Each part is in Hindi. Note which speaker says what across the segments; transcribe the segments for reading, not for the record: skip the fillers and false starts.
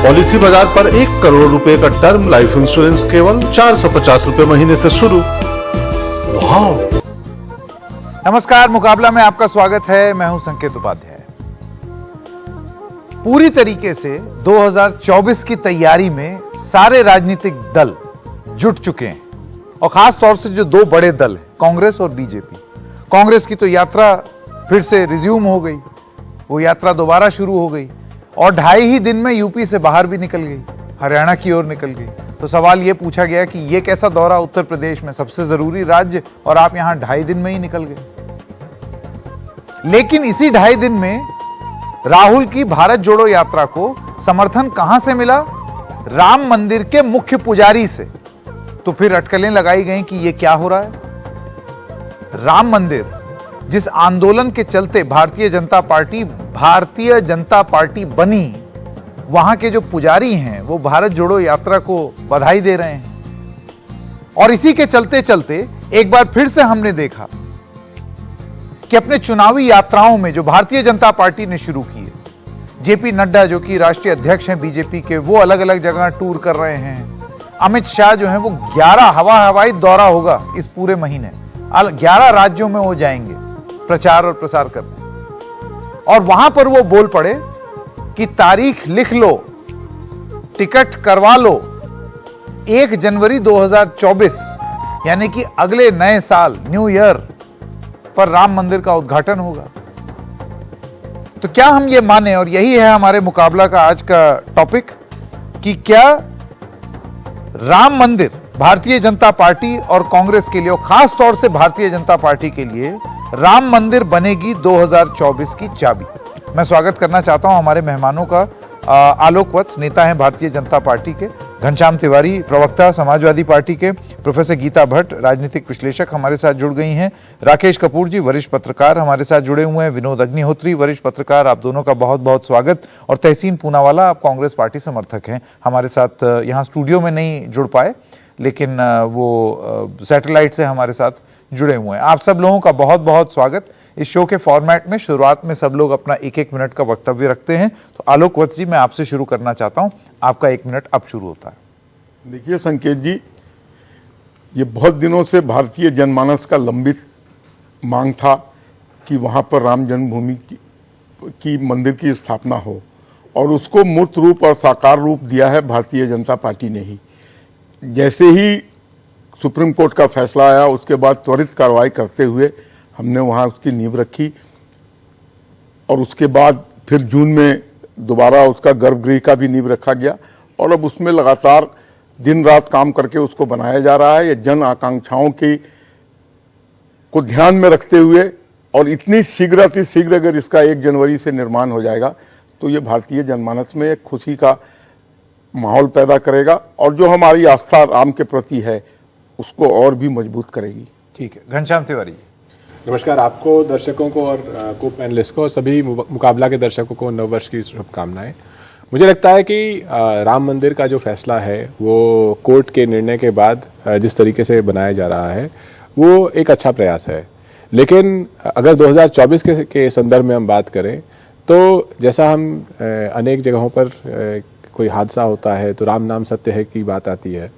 Speaker 1: पॉलिसी बाजार पर 1 करोड़ रुपए का टर्म लाइफ इंश्योरेंस केवल 450 रुपए महीने से शुरू। वाह!
Speaker 2: नमस्कार, मुकाबला में आपका स्वागत है। मैं हूं संकेत उपाध्याय। पूरी तरीके से 2024 की तैयारी में सारे राजनीतिक दल जुट चुके हैं और खास तौर से जो दो बड़े दल हैं, कांग्रेस और बीजेपी। कांग्रेस की तो यात्रा फिर से रिज्यूम हो गई, वो यात्रा दोबारा शुरू हो गई और 2.5 ही दिन में यूपी से बाहर भी निकल गई, हरियाणा की ओर निकल गई। तो सवाल ये पूछा गया कि ये कैसा दौरा उत्तर प्रदेश में, सबसे जरूरी राज्य, और आप यहां 2.5 दिन में ही निकल गए। लेकिन इसी 2.5 दिन में राहुल की भारत जोड़ो यात्रा को समर्थन कहां से मिला? राम मंदिर के मुख्य पुजारी से। तो फिर अटकलें लगाई गई कि यह क्या हो रहा है। राम मंदिर, जिस आंदोलन के चलते भारतीय जनता पार्टी बनी, वहां के जो पुजारी हैं वो भारत जोड़ो यात्रा को बधाई दे रहे हैं। और इसी के चलते चलते एक बार फिर से हमने देखा कि अपने चुनावी यात्राओं में जो भारतीय जनता पार्टी ने शुरू की है, जेपी नड्डा जो कि राष्ट्रीय अध्यक्ष हैं बीजेपी के, वो अलग अलग जगह टूर कर रहे हैं। अमित शाह जो हैं वो 11 हवाई दौरा होगा इस पूरे महीने, 11 राज्यों में वो जाएंगे प्रचार और प्रसार करने। और वहां पर वो बोल पड़े कि तारीख लिख लो, टिकट करवा लो, 1 जनवरी 2024 यानी कि अगले नए साल, न्यू ईयर पर राम मंदिर का उद्घाटन होगा। तो क्या हम ये माने, और यही है हमारे मुकाबला का आज का टॉपिक, कि क्या राम मंदिर भारतीय जनता पार्टी और कांग्रेस के लिए, और खास तौर से भारतीय जनता पार्टी के लिए, राम मंदिर बनेगी 2024 की चाबी? मैं स्वागत करना चाहता हूं हमारे मेहमानों का। आलोक वत्स नेता हैं भारतीय जनता पार्टी के, घनश्याम तिवारी प्रवक्ता समाजवादी पार्टी के, प्रोफेसर गीता भट्ट राजनीतिक विश्लेषक हमारे साथ जुड़ गई हैं, राकेश कपूर जी वरिष्ठ पत्रकार हमारे साथ जुड़े हुए हैं, विनोद अग्निहोत्री वरिष्ठ पत्रकार, आप दोनों का बहुत बहुत स्वागत। और तहसीन पूनावाला, आप कांग्रेस पार्टी समर्थक हैं, हमारे साथ यहाँ स्टूडियो में नहीं जुड़ पाए लेकिन वो सैटेलाइट से हमारे साथ जुड़े हुए हैं। आप सब लोगों का बहुत बहुत स्वागत। इस शो के फॉर्मेट में शुरुआत में सब लोग अपना 1-1 मिनट का वक्तव्य रखते हैं। तो आलोक वत्स जी, मैं आपसे शुरू करना चाहता हूं, आपका 1 मिनट अब शुरू होता है।
Speaker 3: देखिए संकेत जी, ये बहुत दिनों से भारतीय जनमानस का लंबित मांग था कि वहां पर राम जन्मभूमि की मंदिर की स्थापना हो, और उसको मूर्त रूप और साकार रूप दिया है भारतीय जनता पार्टी ने ही। जैसे ही सुप्रीम कोर्ट का फैसला आया, उसके बाद त्वरित कार्रवाई करते हुए हमने वहां उसकी नींव रखी, और उसके बाद फिर जून में दोबारा उसका गर्भगृह का भी नींव रखा गया, और अब उसमें लगातार दिन रात काम करके उसको बनाया जा रहा है। ये जन आकांक्षाओं को ध्यान में रखते हुए, और इतनी शीघ्र अति शीघ्र अगर इसका 1 जनवरी से निर्माण हो जाएगा तो ये भारतीय जनमानस में एक खुशी का माहौल पैदा करेगा, और जो हमारी आस्था राम के प्रति है उसको और भी मजबूत करेगी।
Speaker 2: ठीक है, घनश्याम तिवारी।
Speaker 4: नमस्कार आपको, दर्शकों को और को पैनलिस्ट को और सभी मुकाबला के दर्शकों को नववर्ष की शुभकामनाएं। मुझे लगता है कि राम मंदिर का जो फैसला है वो कोर्ट के निर्णय के बाद जिस तरीके से बनाया जा रहा है वो एक अच्छा प्रयास है। लेकिन अगर 2024 के संदर्भ में हम बात करें तो जैसा हम अनेक जगहों पर कोई हादसा होता है तो राम नाम सत्य है की बात आती है।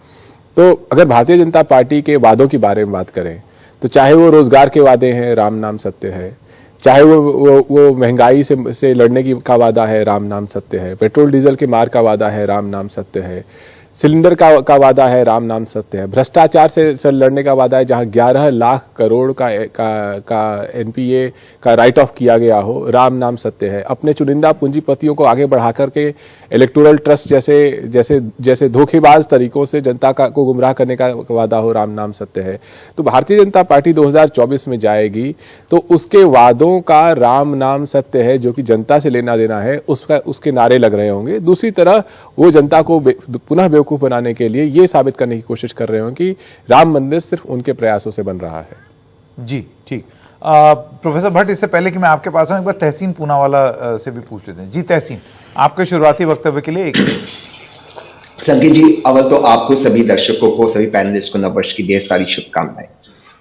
Speaker 4: तो अगर भारतीय जनता पार्टी के वादों के बारे में बात करें तो चाहे वो रोजगार के वादे हैं, राम नाम सत्य है, चाहे वो महंगाई से लड़ने का वादा है, राम नाम सत्य है, पेट्रोल डीजल के मार का वादा है, राम नाम सत्य है, सिलेंडर का वादा है, राम नाम सत्य है, भ्रष्टाचार से लड़ने का वादा है जहां 11 लाख करोड़ का एनपीए का राइट ऑफ किया गया हो, राम नाम सत्य है, अपने चुनिंदा पूंजीपतियों को आगे बढ़ा करके इलेक्टोरल ट्रस्ट जैसे धोखेबाज तरीकों से जनता को गुमराह करने का वादा हो, राम नाम सत्य है। तो भारतीय जनता पार्टी 2024 में जाएगी तो उसके वादों का राम नाम सत्य है जो कि जनता से लेना देना है, उसके नारे लग रहे होंगे। दूसरी तरह वो जनता को पुनः बेवकूफ बनाने के लिए ये साबित करने की कोशिश कर रहे हों कि राम मंदिर सिर्फ उनके प्रयासों से बन रहा है।
Speaker 2: जी ठीक। प्रोफेसर भट्ट, इससे पहले कि मैं आपके पास आऊं, एक बार तहसीन पूनावाला से भी पूछ लेते हैं। जी तहसीन, आपके शुरुआती वक्तव्य के लिए 1 मिनट।
Speaker 5: संकेत जी, अव्वल तो आपको, सभी दर्शकों को, सभी पैनलिस्ट को नववर्ष की ढेर सारी शुभकामनाएं।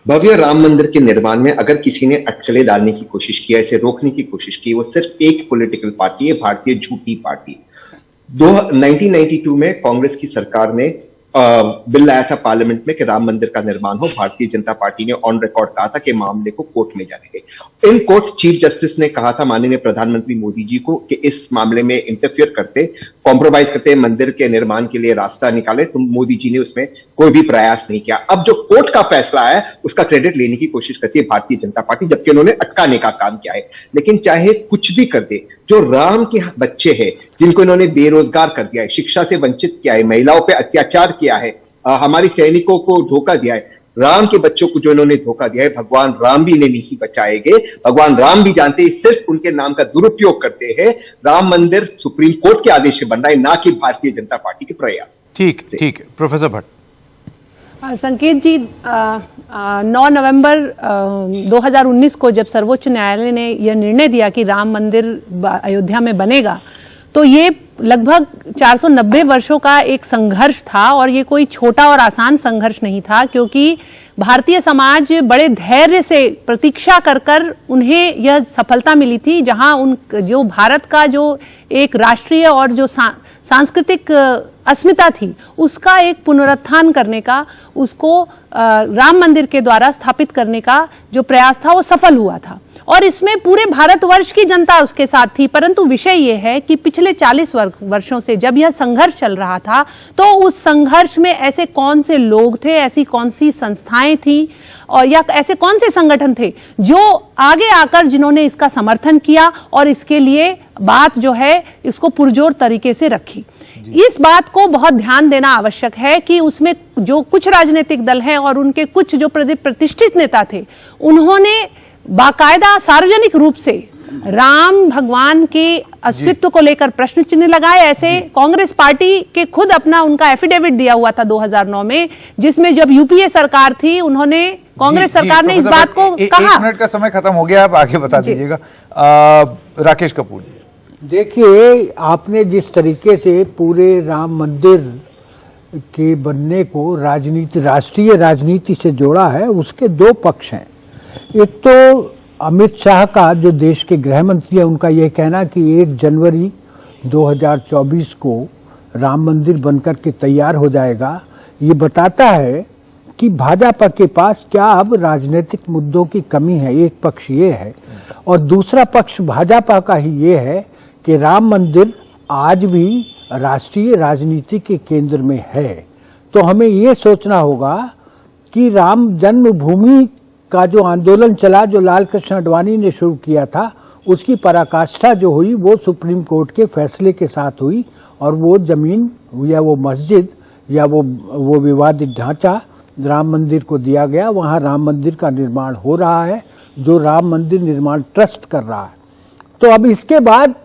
Speaker 5: भव्य राम मंदिर के निर्माण में अगर किसी ने अटकलें डालने की कोशिश किया, इसे रोकने की कोशिश की, वो सिर्फ एक पॉलिटिकल पार्टी है, भारतीय झूठी पार्टी। 1992 में कांग्रेस की सरकार ने बिल लाया था पार्लियामेंट में कि राम मंदिर का निर्माण हो। भारतीय जनता पार्टी ने ऑन रिकॉर्ड कहा था कि मामले को कोर्ट में जाने दें। इन कोर्ट चीफ जस्टिस ने कहा था माननीय प्रधानमंत्री मोदी जी को कि इस मामले में इंटरफियर करते, कॉम्प्रोमाइज करते, मंदिर के निर्माण के लिए रास्ता निकाले। तो मोदी जी ने उसमें कोई भी प्रयास नहीं किया। अब जो कोर्ट का फैसला है उसका क्रेडिट लेने की कोशिश करती है भारतीय जनता पार्टी, जबकि उन्होंने अटकाने का काम किया है। लेकिन चाहे कुछ भी कर दे, जो राम के बच्चे हैं जिनको इन्होंने बेरोजगार कर दिया है, शिक्षा से वंचित किया है, महिलाओं पे अत्याचार किया है, हमारी सैनिकों को धोखा दिया है, राम के बच्चों को जो इन्होंने धोखा दिया है, भगवान राम भी इन्हें नहीं बचाएंगे। भगवान राम भी जानते हैं सिर्फ उनके नाम का दुरुपयोग करते हैं। राम मंदिर सुप्रीम कोर्ट के आदेश से बन रहा है, ना कि भारतीय जनता पार्टी के प्रयास।
Speaker 2: ठीक ठीक है प्रोफेसर भट्ट।
Speaker 6: संकेत जी, 9 नवंबर 2019 को जब सर्वोच्च न्यायालय ने यह निर्णय दिया कि राम मंदिर अयोध्या में बनेगा, तो ये लगभग 490 वर्षों का एक संघर्ष था और ये कोई छोटा और आसान संघर्ष नहीं था, क्योंकि भारतीय समाज बड़े धैर्य से प्रतीक्षा कर कर उन्हें यह सफलता मिली थी, जहां उन जो भारत का जो एक राष्ट्रीय और जो सांस्कृतिक अस्मिता थी उसका एक पुनरुत्थान करने का, उसको राम मंदिर के द्वारा स्थापित करने का जो प्रयास था वो सफल हुआ था और इसमें पूरे भारतवर्ष की जनता उसके साथ थी। परंतु विषय यह है कि पिछले 40 वर्षों से जब यह संघर्ष चल रहा था, तो उस संघर्ष में ऐसे कौन से लोग थे, ऐसी कौन सी संस्थाएं थी और या ऐसे कौन से संगठन थे जो आगे आकर जिन्होंने इसका समर्थन किया और इसके लिए बात जो है इसको पुरजोर तरीके से रखी। इस बात को बहुत ध्यान देना आवश्यक है कि उसमें जो कुछ राजनीतिक दल हैं और उनके कुछ जो प्रतिष्ठित नेता थे, उन्होंने बाकायदा सार्वजनिक रूप से राम भगवान के अस्तित्व को लेकर प्रश्न चिन्ह लगाए। ऐसे कांग्रेस पार्टी के खुद अपना उनका एफिडेविट दिया हुआ था 2009 में, जिसमें जब यूपीए सरकार थी उन्होंने कांग्रेस सरकार ने इस बात को कहा।
Speaker 2: 1 मिनट का समय खत्म हो गया, आप आगे बता दीजिएगा। राकेश कपूर,
Speaker 7: देखिए, आपने जिस तरीके से पूरे राम मंदिर के बनने को राष्ट्रीय राजनीति से जोड़ा है, उसके दो पक्ष हैं। एक तो अमित शाह का, जो देश के गृह मंत्री है, उनका यह कहना कि 1 जनवरी 2024 को राम मंदिर बनकर के तैयार हो जाएगा, ये बताता है कि भाजपा के पास क्या अब राजनीतिक मुद्दों की कमी है। एक पक्ष ये है और दूसरा पक्ष भाजपा का ही ये है कि राम मंदिर आज भी राष्ट्रीय राजनीति के केंद्र में है। तो हमें ये सोचना होगा कि राम जन्मभूमि का जो आंदोलन चला, जो लाल कृष्ण आडवाणी ने शुरू किया था, उसकी पराकाष्ठा जो हुई वो सुप्रीम कोर्ट के फैसले के साथ हुई और वो जमीन या वो मस्जिद या वो विवादित ढांचा राम मंदिर को दिया गया। वहां राम मंदिर का निर्माण हो रहा है, जो राम मंदिर निर्माण ट्रस्ट कर रहा है। तो अब इसके बाद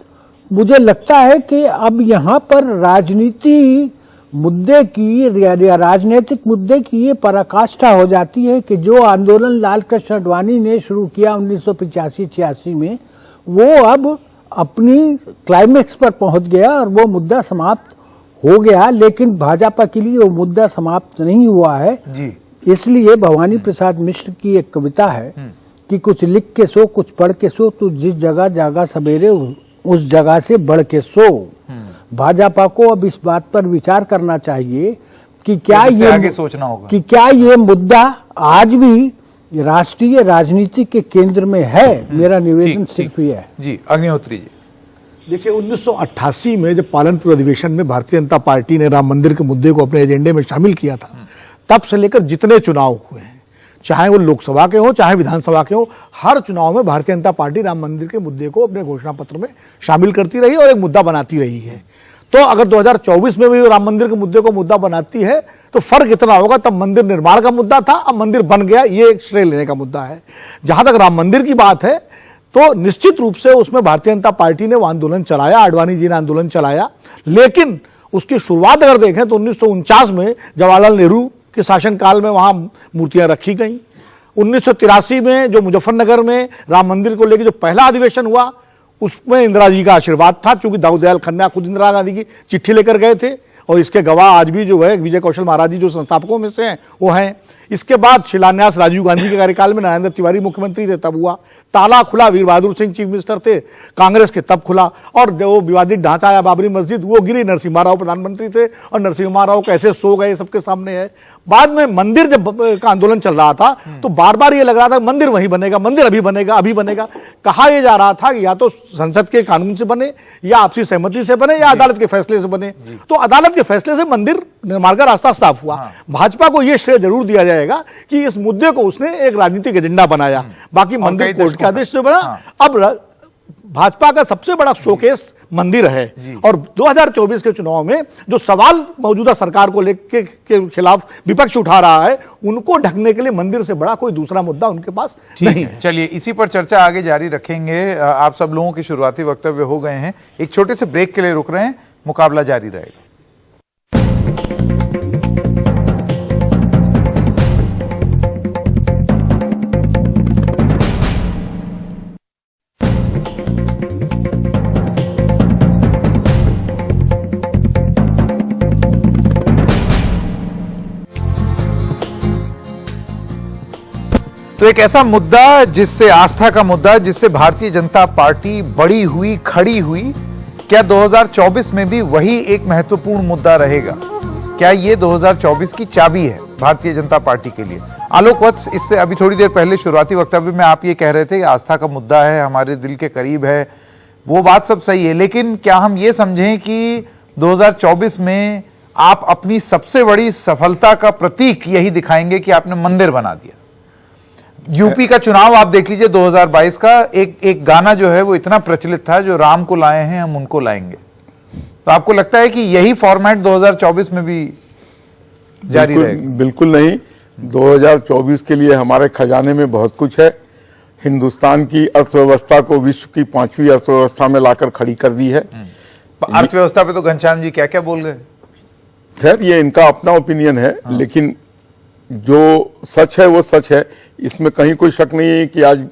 Speaker 7: मुझे लगता है कि अब यहाँ पर राजनीति मुद्दे की या राजनीतिक मुद्दे की ये पराकाष्ठा हो जाती है कि जो आंदोलन लाल कृष्ण आडवाणी ने शुरू किया 1985-86 में, वो अब अपनी क्लाइमेक्स पर पहुंच गया और वो मुद्दा समाप्त हो गया। लेकिन भाजपा के लिए वो मुद्दा समाप्त नहीं हुआ है जी। इसलिए भवानी प्रसाद मिश्र की एक कविता है कि कुछ लिख के सो, कुछ पढ़ के सो, तू जिस जगह जागा सवेरे उस जगह से बढ़ के सो। भाजपा को अब इस बात पर विचार करना चाहिए कि क्या ये
Speaker 2: आगे सोचना होगा
Speaker 7: कि क्या ये मुद्दा आज भी राष्ट्रीय राजनीति के केंद्र में है। मेरा निवेदन सिर्फ ये है
Speaker 2: जी। अग्निहोत्री जी,
Speaker 8: देखिए, 1988 में जब पालनपुर अधिवेशन में भारतीय जनता पार्टी ने राम मंदिर के मुद्दे को अपने एजेंडे में शामिल किया था, तब से लेकर जितने चुनाव हुए हैं, चाहे वो लोकसभा के हो चाहे विधानसभा के हो, हर चुनाव में भारतीय जनता पार्टी राम मंदिर के मुद्दे को अपने घोषणा पत्र में शामिल करती रही और एक मुद्दा बनाती रही है। तो अगर 2024 में भी राम मंदिर के मुद्दे को मुद्दा बनाती है तो फर्क इतना होगा, तब मंदिर निर्माण का मुद्दा था, अब मंदिर बन गया, ये श्रेय लेने का मुद्दा है। जहां तक राम मंदिर की बात है तो निश्चित रूप से उसमें भारतीय जनता पार्टी ने वो आंदोलन चलाया, आडवाणी जी ने आंदोलन चलाया, लेकिन उसकी शुरुआत अगर देखें तो 1949 में जवाहरलाल नेहरू के शासनकाल में वहां मूर्तियां रखी गई। 1983 में जो मुजफ्फरनगर में राम मंदिर को लेकर जो पहला अधिवेशन हुआ, उसमें इंदिरा जी का आशीर्वाद था, क्योंकि दाऊद दयाल खन्ना खुद इंदिरा गांधी की चिट्ठी लेकर गए थे और इसके गवाह आज भी जो है विजय कौशल महाराज जी जो संस्थापकों में से हैं वो हैं। इसके बाद शिलान्यास राजीव गांधी के कार्यकाल में नरेंद्र तिवारी मुख्यमंत्री थे तब हुआ, ताला खुला वीर बहादुर सिंह चीफ मिनिस्टर थे कांग्रेस के तब खुला, और जो विवादित ढांचा आया बाबरी मस्जिद वो गिरी, नरसिम्हा राव प्रधानमंत्री थे और नरसिम्हा राव कैसे सो गए सबके सामने है। बाद में मंदिर जब का आंदोलन चल रहा था तो बार बार ये लग रहा था मंदिर वहीं बनेगा, मंदिर अभी बनेगा अभी बनेगा। कहा यह जा रहा था कि या तो संसद के कानून से बने या आपसी सहमति से बने या अदालत के फैसले से बने, तो अदालत के फैसले से मंदिर निर्माण का रास्ता साफ हुआ। भाजपा को यह श्रेय जरूर दिया जाएगा कि इस मुद्दे को उसने एक राजनीतिक एजेंडा बनाया, बाकी मंदिर कोर्ट के आदेश से बना। अब भाजपा का सबसे बड़ा शोकेस मंदिर है, और 2024 के चुनाव में जो सवाल मौजूदा सरकार को लेकर के खिलाफ विपक्ष उठा रहा है, उनको ढकने के लिए मंदिर से बड़ा कोई दूसरा मुद्दा उनके पास नहीं है।
Speaker 2: चलिए इसी पर चर्चा आगे जारी रखेंगे। आप सब लोगों के शुरुआती वक्तव्य हो गए हैं, एक छोटे से ब्रेक के लिए रुक रहे हैं, मुकाबला जारी रहेगा। तो एक ऐसा मुद्दा जिससे आस्था का मुद्दा, जिससे भारतीय जनता पार्टी बड़ी हुई, खड़ी हुई, क्या 2024 में भी वही एक महत्वपूर्ण मुद्दा रहेगा? क्या ये 2024 की चाबी है भारतीय जनता पार्टी के लिए? आलोक वत्स, इससे अभी थोड़ी देर पहले शुरुआती वक्तव्य में आप ये कह रहे थे कि आस्था का मुद्दा है, हमारे दिल के करीब है, वो बात सब सही है, लेकिन क्या हम ये समझें कि 2024 में आप अपनी सबसे बड़ी सफलता का प्रतीक यही दिखाएंगे कि आपने मंदिर बना दिया? यूपी का चुनाव आप देख लीजिए 2022 का, एक गाना जो है वो इतना प्रचलित था, जो राम को लाए हैं हम उनको लाएंगे। तो आपको लगता है कि यही फॉर्मेट 2024 में भी जारी रहेगा?
Speaker 3: बिल्कुल नहीं। 2024 के लिए हमारे खजाने में बहुत कुछ है। हिंदुस्तान की अर्थव्यवस्था को विश्व की 5वीं अर्थव्यवस्था में लाकर खड़ी कर दी है।
Speaker 2: अर्थव्यवस्था पे तो घनश्याम जी क्या क्या बोल गए।
Speaker 3: खैर ये इनका अपना ओपिनियन है, लेकिन जो सच है वो सच है, इसमें कहीं कोई शक नहीं है कि आज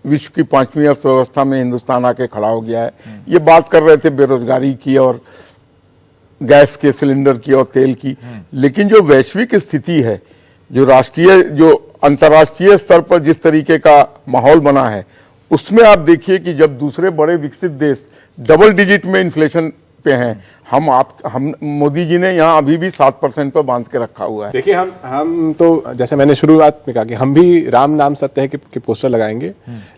Speaker 3: विश्व की 5वीं अर्थव्यवस्था में हिंदुस्तान आके खड़ा हो गया है। ये बात कर रहे थे बेरोजगारी की और गैस के सिलेंडर की और तेल की, लेकिन जो वैश्विक स्थिति है, जो राष्ट्रीय जो अंतर्राष्ट्रीय स्तर पर जिस तरीके का माहौल बना है, उसमें आप देखिए कि जब दूसरे बड़े विकसित देश डबल डिजिट में इन्फ्लेशन पे हैं, हम मोदी जी ने यहाँ अभी भी 7% पर बांध के रखा हुआ है।
Speaker 4: देखिए हम तो जैसे मैंने शुरुआत में कहा कि हम भी राम नाम सत्य है के पोस्टर लगाएंगे।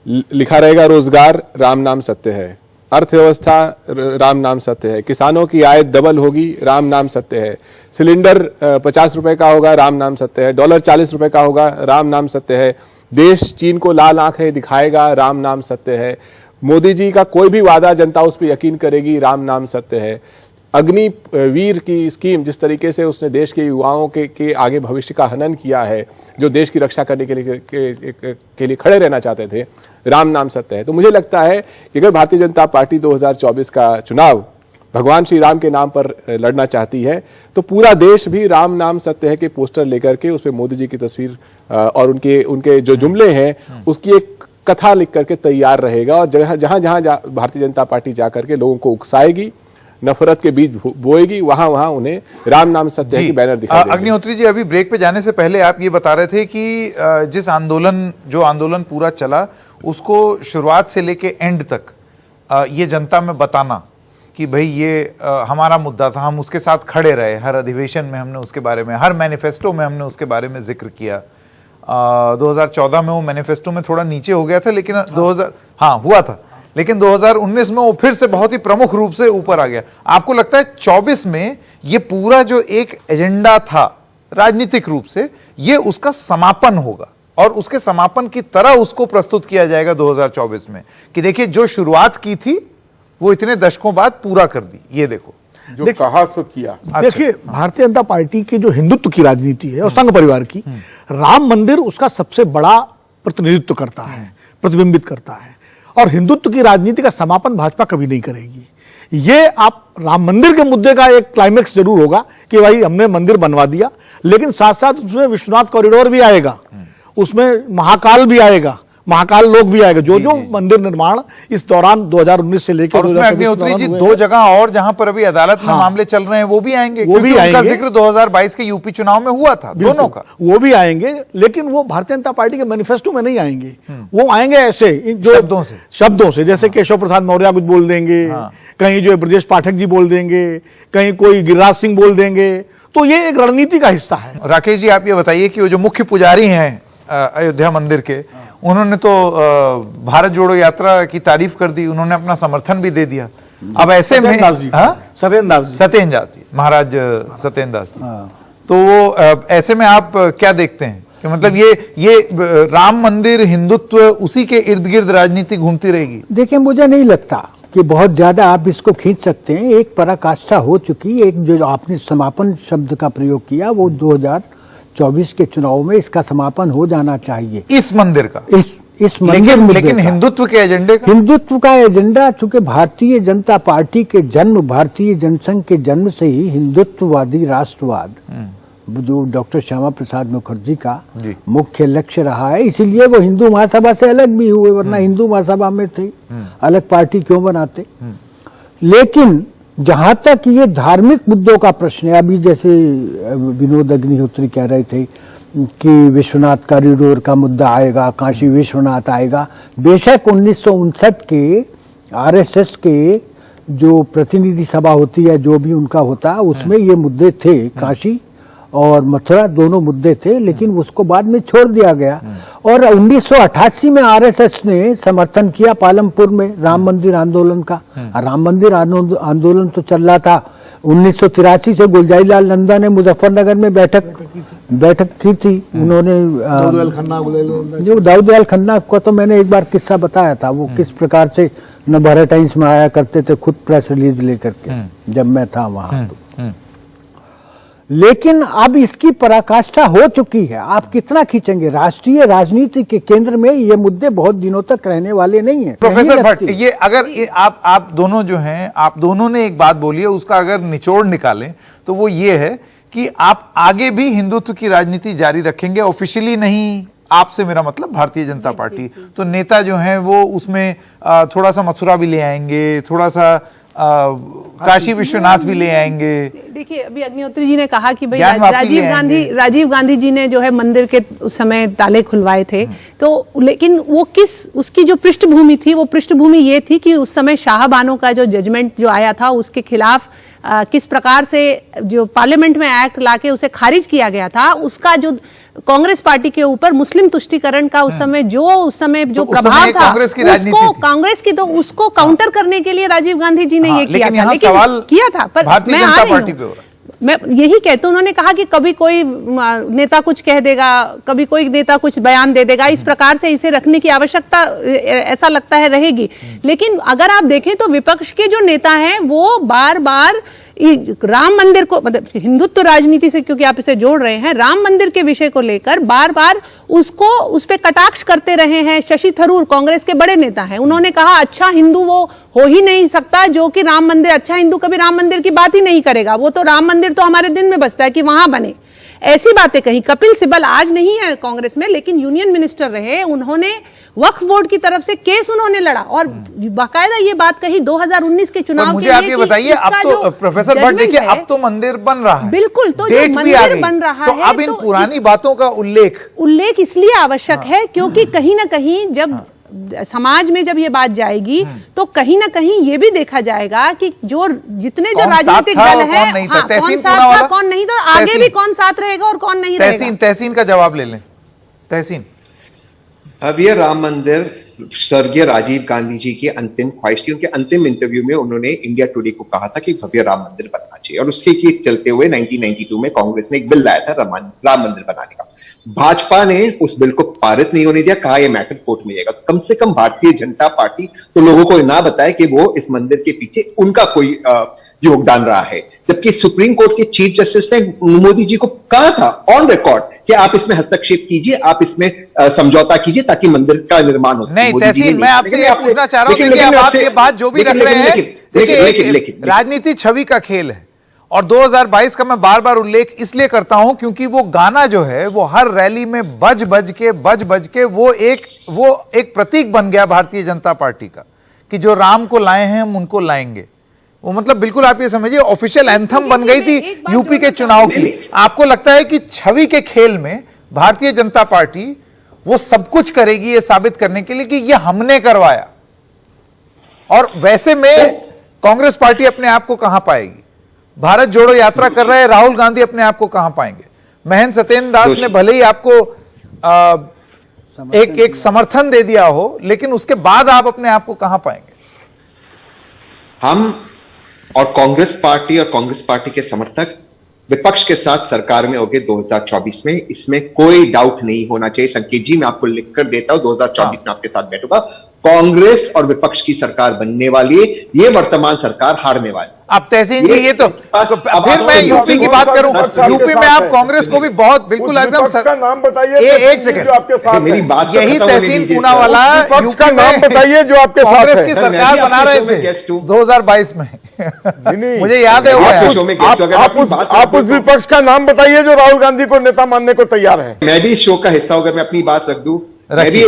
Speaker 4: लिखा रहेगा रोजगार राम नाम सत्य है, अर्थव्यवस्था राम नाम सत्य है, किसानों की आय डबल होगी राम नाम सत्य है, सिलेंडर 50 रुपए का होगा राम नाम सत्य है, डॉलर 40 रुपए का होगा राम नाम सत्य है, देश चीन को लाल आंखें दिखाएगा राम नाम सत्य है, मोदी जी का कोई भी वादा जनता उस पर यकीन करेगी राम नाम सत्य है, अग्निवीर की स्कीम जिस तरीके से उसने देश के युवाओं के आगे भविष्य का हनन किया है, जो देश की रक्षा करने के लिए खड़े रहना चाहते थे, राम नाम सत्य है। तो मुझे लगता है कि अगर भारतीय जनता पार्टी 2024 का चुनाव भगवान श्री राम के नाम पर लड़ना चाहती है, तो पूरा देश भी राम नाम सत्य है के पोस्टर लेकर के उसमें मोदी जी की तस्वीर और उनके जो जुमले हैं उसकी एक कथा लिख करके तैयार रहेगा, और जहां जहां भारतीय जनता पार्टी जाकर के लोगों को उकसाएगी, नफरत के बीज बोएगी, वहां वहां उन्हें राम नाम सत्य की बैनर दिखाई देंगे।
Speaker 2: अग्निहोत्री जी, अभी ब्रेक पे जाने से पहले आप ये बता रहे थे कि जिस आंदोलन पूरा चला, उसको शुरुआत से लेके एंड तक ये जनता में बताना कि भाई ये हमारा मुद्दा था, हम उसके साथ खड़े रहे, हर अधिवेशन में हमने उसके बारे में, हर मैनिफेस्टो में हमने उसके बारे में जिक्र किया। 2014 में वो मैनिफेस्टो में थोड़ा नीचे हो गया था, लेकिन 2000 हुआ था, लेकिन 2019 में वो फिर से बहुत ही प्रमुख रूप से ऊपर आ गया। आपको लगता है 24 में ये पूरा जो एक एजेंडा था राजनीतिक रूप से, ये उसका समापन होगा और उसके समापन की तरह उसको प्रस्तुत किया जाएगा 2024 में कि देखिए जो शुरुआत की थी वो इतने दशकों बाद पूरा कर दी, ये देखो
Speaker 3: जो कहा सो किया।
Speaker 8: देखिए भारतीय जनता पार्टी की जो हिंदुत्व की राजनीति है और संघ परिवार की, राम मंदिर उसका सबसे बड़ा प्रतिनिधित्व करता है, प्रतिबिंबित करता है, और हिंदुत्व की राजनीति का समापन भाजपा कभी नहीं करेगी। ये आप राम मंदिर के मुद्दे का एक क्लाइमेक्स जरूर होगा कि भाई हमने मंदिर बनवा दिया, लेकिन साथ साथ उसमें विश्वनाथ कॉरिडोर भी आएगा, उसमें महाकाल भी आएगा, महाकाल लोक भी आएगा। जो जो मंदिर निर्माण इस दौरान 2019 से लेकर
Speaker 2: और उसमें अग्निहोत्री जी दो जगह और जहां पर अभी अदालत में मामले चल रहे हैं वो भी आएंगे,
Speaker 8: वो भी
Speaker 2: क्योंकि उनका
Speaker 8: आएंगे।
Speaker 2: जिक्र 2022 के यूपी चुनाव में हुआ था, दोनों का।
Speaker 8: वो भी आएंगे, लेकिन वो भारतीय जनता पार्टी के मैनिफेस्टो में नहीं आएंगे। वो आएंगे ऐसे जो शब्दों से जैसे केशव प्रसाद मौर्य कुछ बोल देंगे, कहीं जो ब्रजेश पाठक जी बोल देंगे, कहीं कोई गिरिराज सिंह बोल देंगे। तो ये एक रणनीति का हिस्सा है।
Speaker 2: राकेश जी, आप ये बताइए कि वो जो मुख्य पुजारी हैं अयोध्या मंदिर के, उन्होंने तो भारत जोड़ो यात्रा की तारीफ कर दी, उन्होंने अपना समर्थन भी दे दिया। अब ऐसे में
Speaker 8: सत्येंद्र दास जी
Speaker 2: महाराज सत्येंद्र दास जी, तो वो ऐसे में आप क्या देखते हैं कि मतलब ये राम मंदिर हिंदुत्व उसी के इर्द गिर्द राजनीति घूमती रहेगी?
Speaker 7: देखिए, मुझे नहीं लगता कि बहुत ज्यादा आप इसको खींच सकते हैं। एक पराकाष्ठा हो चुकी, एक जो आपने समापन शब्द का प्रयोग किया वो 2024 के चुनाव में इसका समापन हो जाना चाहिए,
Speaker 2: इस मंदिर का,
Speaker 7: इस मंदिर।
Speaker 2: लेकिन हिंदुत्व के एजेंडे का,
Speaker 7: हिंदुत्व का एजेंडा, चूंकि भारतीय जनता पार्टी के जन्म, भारतीय जनसंघ के जन्म से ही हिंदुत्ववादी राष्ट्रवाद जो डॉक्टर श्यामा प्रसाद मुखर्जी का मुख्य लक्ष्य रहा है, इसीलिए वो हिंदू महासभा से अलग भी हुए, वरना हिंदू महासभा में थे, अलग पार्टी क्यों बनाते। लेकिन जहां तक ये धार्मिक मुद्दों का प्रश्न है, अभी जैसे विनोद अग्निहोत्री कह रहे थे कि विश्वनाथ कॉरिडोर का मुद्दा आएगा, काशी विश्वनाथ आएगा। बेशक 1959 के आरएसएस के जो प्रतिनिधि सभा होती है, जो भी उनका होता, उसमें ये मुद्दे थे, काशी और मथुरा दोनों मुद्दे थे, लेकिन उसको बाद में छोड़ दिया गया। और 1988 में आरएसएस ने समर्थन किया पालमपुर में राम मंदिर आंदोलन का। राम मंदिर आंदोलन तो चल रहा था 1983 से। गुलजारी लाल नंदा ने मुजफ्फरनगर में बैठक की थी। उन्होंने जो दाऊदयाल खन्ना को तो मैंने एक बार किस्सा बताया था, वो किस प्रकार से नवभारत टाइम्स में आया करते थे खुद प्रेस रिलीज लेकर के, जब मैं था वहां। लेकिन अब इसकी पराकाष्ठा हो चुकी है, आप कितना खींचेंगे? राष्ट्रीय राजनीति के केंद्र में ये मुद्दे बहुत दिनों तक रहने वाले नहीं है।
Speaker 2: प्रोफेसर भट्ट, ये अगर आप दोनों जो हैं, आप दोनों ने एक बात बोली है, उसका अगर निचोड़ निकालें तो वो ये है कि आप आगे भी हिंदुत्व की राजनीति जारी रखेंगे, ऑफिशियली नहीं, आपसे मेरा मतलब भारतीय जनता पार्टी। तो नेता जो हैं वो उसमें थोड़ा सा मथुरा भी ले आएंगे, थोड़ा सा काशी विश्वनाथ भी ले आएंगे।
Speaker 6: देखिए, अभी अग्निहोत्री जी ने कहा कि भाई राजीव गांधी जी ने जो है मंदिर के उस समय ताले खुलवाए थे, तो लेकिन वो उसकी जो पृष्ठभूमि थी, वो पृष्ठभूमि ये थी कि उस समय शाहबानो का जो जजमेंट जो आया था उसके खिलाफ किस प्रकार से जो पार्लियामेंट में एक्ट लाके उसे खारिज किया गया था, उसका जो कांग्रेस पार्टी के ऊपर मुस्लिम तुष्टीकरण का उस समय जो प्रभाव था, कांग्रेस की तो उसको काउंटर करने के लिए राजीव गांधी जी ने ये किया था, लेकिन किया था। पर मैं आ रही हूं, मैं यही कहती हूँ, उन्होंने कहा कि कभी कोई नेता कुछ कह देगा, कभी कोई नेता कुछ बयान दे देगा, इस प्रकार से इसे रखने की आवश्यकता ऐसा लगता है रहेगी। लेकिन अगर आप देखें तो विपक्ष के जो नेता हैं वो बार बार राम मंदिर को, मतलब हिंदुत्व राजनीति से क्योंकि आप इसे जोड़ रहे हैं, राम मंदिर के विषय को लेकर बार बार उस पे कटाक्ष करते रहे हैं। शशि थरूर कांग्रेस के बड़े नेता हैं, उन्होंने कहा अच्छा हिंदू वो हो ही नहीं सकता जो कि राम मंदिर, अच्छा हिंदू कभी राम मंदिर की बात ही नहीं करेगा, वो तो राम मंदिर तो हमारे दिन में बसता है कि वहां बने, ऐसी बातें कही। कपिल सिब्बल आज नहीं है कांग्रेस में, लेकिन यूनियन मिनिस्टर रहे, उन्होंने वक्फ बोर्ड की तरफ से केस उन्होंने लड़ा और बाकायदा ये बात कही 2019 के चुनाव के लिए।
Speaker 2: आप ये बताइए, अब तो प्रोफेसर भट्ट देखिए, अब तो मंदिर बन रहा है,
Speaker 6: बिल्कुल, तो जो मंदिर बन रहा है,
Speaker 2: अब इन पुरानी बातों का उल्लेख
Speaker 6: इसलिए आवश्यक है क्योंकि कहीं ना कहीं जब समाज में जब ये बात जाएगी तो कहीं ना कहीं ये भी देखा जाएगा कि जो जितने जो राजनीतिक दल है, कौन साथ था कौन नहीं था, आगे भी कौन साथ रहेगा और कौन नहीं रहेगा।
Speaker 2: तहसीन का जवाब ले लें। तहसीन,
Speaker 5: अब ये राम मंदिर स्वर्गीय राजीव गांधी जी की अंतिम ख्वाहिश थी। उनके अंतिम इंटरव्यू में उन्होंने इंडिया टुडे को कहा था कि भव्य राम मंदिर बनना चाहिए, और उसके के चलते हुए 1992 में कांग्रेस ने एक बिल लाया था राम मंदिर बनाने का। भाजपा ने उस बिल को पारित नहीं होने दिया, कहा यह मैटर कोर्ट में जाएगा। तो कम से कम भारतीय जनता पार्टी तो लोगों को ना बताए कि वो इस मंदिर के पीछे उनका कोई योगदान रहा है, जबकि सुप्रीम कोर्ट के चीफ जस्टिस ने मोदी जी को कहा था ऑन रिकॉर्ड कि आप इसमें हस्तक्षेप कीजिए, आप इसमें समझौता कीजिए ताकि मंदिर का निर्माण हो सके।
Speaker 2: नहीं तहसीन, मैं आपसे ये पूछना चाह रहा हूं कि आप ये बात जो भी रख रहे हैं, देखिए राजनीति छवि का खेल है और 2022 का मैं बार बार उल्लेख इसलिए करता हूं क्योंकि वो गाना जो है वो हर रैली में बज बज के वो एक प्रतीक बन गया भारतीय जनता पार्टी का कि जो राम को लाए हैं हम उनको लाएंगे। वो मतलब बिल्कुल आप ये समझिए ऑफिशियल एंथम बन गई थी यूपी के चुनाव की। आपको लगता है कि छवि के खेल में भारतीय जनता पार्टी वो सब कुछ करेगी ये साबित करने के लिए कि ये हमने करवाया, और वैसे में कांग्रेस पार्टी अपने आप को कहां पाएगी? भारत जोड़ो यात्रा कर रहे राहुल गांधी अपने आप को कहां पाएंगे? महेंद्र सत्येंद्र दास ने भले ही आपको एक समर्थन दे दिया हो, लेकिन उसके बाद आप अपने आप को कहां पाएंगे?
Speaker 5: हम और कांग्रेस पार्टी के समर्थक विपक्ष के साथ सरकार में होंगे 2024 में, इसमें कोई डाउट नहीं होना चाहिए। संकेत जी, मैं आपको लिख कर देता हूं, 2024 में आपके साथ बैठूंगा। कांग्रेस और विपक्ष की सरकार बनने वाली है, ये वर्तमान सरकार हारने वाली।
Speaker 2: अब तहसीन जी, ये तो फिर मैं यूपी की बात करूं, यूपी में आप कांग्रेस को भी बहुत बिल्कुल एकदम
Speaker 3: का नाम बताइए,
Speaker 2: एक सेकंड,
Speaker 3: आपके साथ
Speaker 5: मेरी बात
Speaker 2: यही तहसीन पूनावाला
Speaker 3: विपक्ष का नाम बताइए जो आपके साथ
Speaker 2: कांग्रेस
Speaker 3: है।
Speaker 2: की सरकार बना रहे थे 2022 में। मुझे याद है
Speaker 3: आप उस विपक्ष का नाम बताइए जो राहुल गांधी को नेता मानने को तैयार है।
Speaker 5: मैं भी इस शो का हिस्सा होकर मैं अपनी बात रख दूं, मैं भी